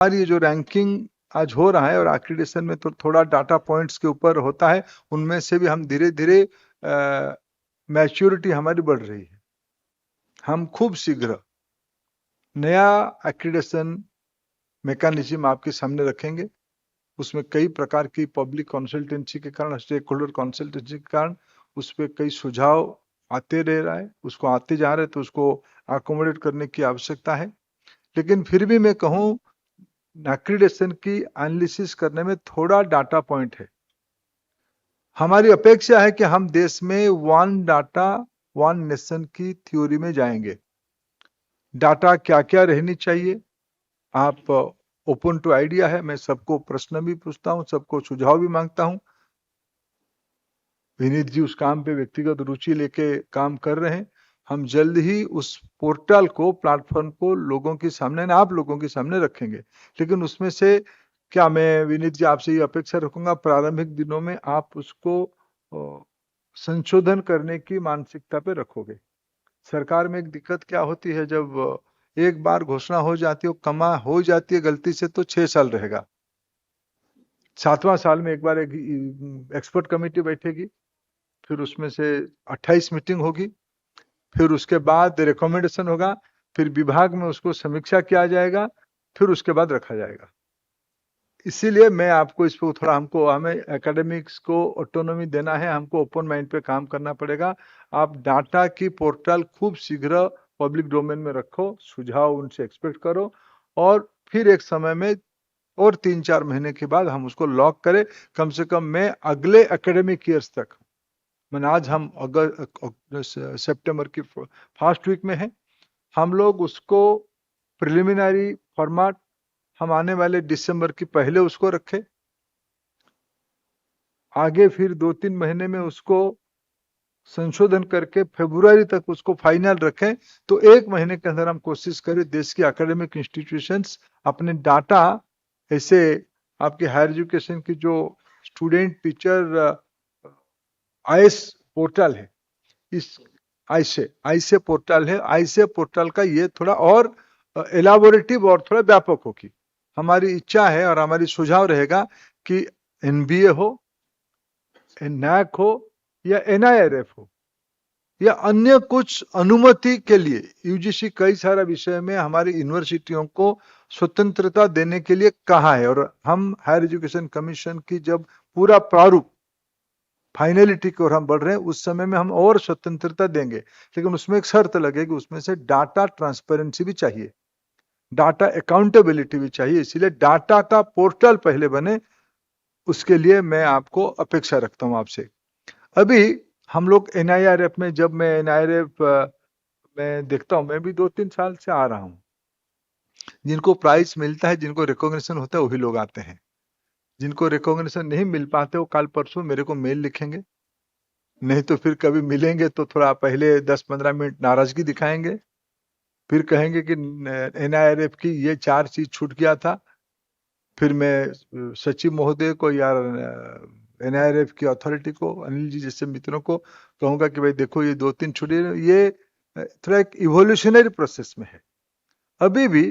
हमारी ये जो रैंकिंग आज हो रहा है और एक्रीडिटेशन में तो थोड़ा डाटा पॉइंट्स के ऊपर होता है, उनमें से भी हम धीरे धीरे मैच्योरिटी हमारी बढ़ रही है। हम खूब शीघ्र नया एक्रीडिटेशन मैकेनिज्म आपके सामने रखेंगे। उसमें कई प्रकार की पब्लिक कंसल्टेंसी के कारण, स्टेक होल्डर कंसल्टेंसी के कारण उस पर कई सुझाव आते रह रहा है, उसको आते जा रहे, तो उसको अकोमोडेट करने की आवश्यकता है। लेकिन फिर भी मैं कहूँ, एक्रीडिटेशन की एनालिसिस करने में थोड़ा डाटा पॉइंट है। हमारी अपेक्षा है कि हम देश में वन डाटा वन नेशन की थ्योरी में जाएंगे। डाटा क्या क्या रहनी चाहिए, आप ओपन टू आइडिया है। मैं सबको प्रश्न भी पूछता हूं, सबको सुझाव भी मांगता हूं। विनीत जी उस काम पे व्यक्तिगत रुचि लेके काम कर रहे हैं। हम जल्द ही उस पोर्टल को, प्लेटफॉर्म को लोगों के सामने, ना आप लोगों के सामने रखेंगे। लेकिन उसमें से क्या, मैं विनीत जी आपसे ये अपेक्षा रखूंगा, प्रारंभिक दिनों में आप उसको संशोधन करने की मानसिकता पे रखोगे। सरकार में एक दिक्कत क्या होती है, जब एक बार घोषणा हो जाती है, कमा हो जाती है गलती से, तो 6 साल रहेगा। 7वां साल में एक बार एक एक्सपर्ट कमेटी बैठेगी, फिर उसमें से 28 मीटिंग होगी, फिर उसके बाद रिकमेंडेशन होगा, फिर विभाग में उसको समीक्षा किया जाएगा, फिर उसके बाद रखा जाएगा। इसीलिए मैं आपको इस पर थोड़ा, हमें एकेडमिक्स को ऑटोनॉमी देना है, हमको ओपन माइंड पे काम करना पड़ेगा। आप डाटा की पोर्टल खूब शीघ्र पब्लिक डोमेन में रखो, सुझाव उनसे एक्सपेक्ट करो, और फिर एक समय में और 3-4 महीने के बाद हम उसको लॉक करें। कम से कम मैं अगले एकेडमिक ईयर्स तक, मैंने आज हम सितंबर की फर्स्ट वीक में है, हम लोग उसको प्रिलिमिनरी फॉर्मेट हम आने वाले दिसंबर की पहले उसको रखें, आगे फिर 2-3 महीने में उसको संशोधन करके फरवरी तक उसको फाइनल रखें। तो 1 महीने के अंदर हम कोशिश करें देश की एकेडमिक इंस्टीट्यूशंस अपने डाटा, ऐसे आपके हायर एजुकेशन की जो स्टूडेंट टीचर आईएस पोर्टल है, इस आईसे पोर्टल है, आईसे पोर्टल का ये थोड़ा और एलाबोरेटिव और थोड़ा व्यापक होगी। हमारी इच्छा है और हमारी सुझाव रहेगा कि एनबीए हो, नैक हो या एनआईआरएफ हो या अन्य कुछ अनुमति के लिए, यूजीसी कई सारा विषय में हमारी यूनिवर्सिटियों को स्वतंत्रता देने के लिए कहा है, और हम हायर एजुकेशन कमीशन की जब पूरा प्रारूप फाइनलिटी की ओर हम बढ़ रहे हैं, उस समय में हम और स्वतंत्रता देंगे। लेकिन उसमें एक शर्त लगेगी, उसमें से डाटा ट्रांसपेरेंसी भी चाहिए, डाटा अकाउंटेबिलिटी भी चाहिए। इसीलिए डाटा का पोर्टल पहले बने, उसके लिए मैं आपको अपेक्षा रखता हूं आपसे। अभी हम लोग एनआईआरएफ में, जब मैं एनआईआरएफ में देखता हूं, मैं भी 2-3 साल से आ रहा हूं, जिनको प्राइज मिलता है, जिनको रिकॉग्निशन होता है, वही लोग आते हैं। जिनको रिकॉग्निशन नहीं मिल पाते, वो कल परसों मेरे को मेल लिखेंगे, नहीं तो फिर कभी मिलेंगे तो थोड़ा पहले 10-15 मिनट नाराजगी दिखाएंगे, फिर कहेंगे कि एनआईआरएफ की ये 4 चीज छूट गया था। फिर मैं सचिव महोदय को या एनआईआरएफ की अथॉरिटी को, अनिल जी जैसे मित्रों को कहूंगा कि भाई देखो, ये 2-3 छूटे, ये थोड़ा एक इवोल्यूशनरी प्रोसेस में है। अभी भी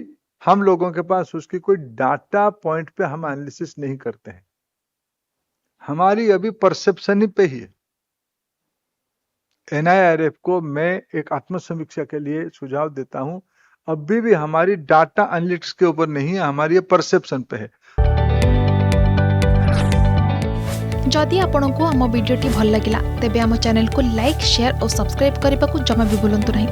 हम लोगों के पास उसकी कोई डाटा पॉइंट पे हम एनालिसिस नहीं करते हैं, हमारी अभी परसेप्शन ही पे ही है। एनआईआरएफ को मैं एक आत्मसमीक्षा के लिए सुझाव देता हूं, अभी भी हमारी डाटा एनालिटिक्स के ऊपर नहीं है, हमारी ये परसेप्शन पे है। जदि आपंक आम भिडी भल लगा तेब आम चैनल को लाइक, शेयर और सब्सक्राइब करने को जमा भी भूलु नहीं।